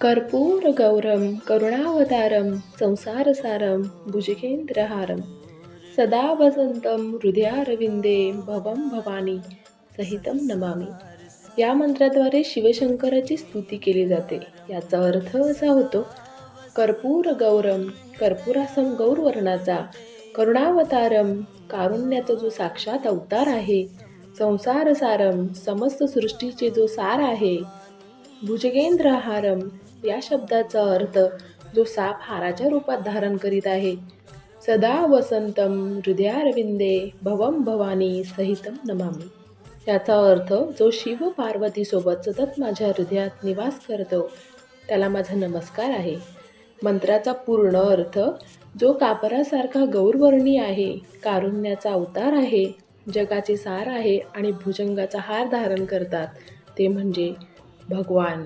कर्पूरगौरं करुणावतारं संसारसारं भुजगेन्द्रहारं सदा वसन्तं हृदयारविन्दे भवं भवानी सहितं नमामि. या मंत्राद्वारे शिवशंकराची स्तुती केली जाते. याचा अर्थ असा होतो, कर्पूरगौरम, कर्पूरासम गौरवर्णाचा, करुणावतारम, कारुण्याचा जो साक्षात अवतार आहे, संसारसारम, समस्त सृष्टीचे जो सार आहे, भुजगेंद्रहारम, या शब्दाचा अर्थ जो साप हाराच्या रूपात धारण करीत आहे, सदा वसंतम हृदयारविंदे भवम भवानी सहितम नमामि. याचा अर्थ जो शिव पार्वतीसोबत सतत माझ्या हृदयात निवास करतो त्याला माझा नमस्कार आहे. मंत्राचा पूर्ण अर्थ जो कापरासारखा गौरवर्णी आहे, कारुण्याचा अवतार आहे, जगाचे सार आहे आणि भुजंगाचा हार धारण करतात ते म्हणजे भगवान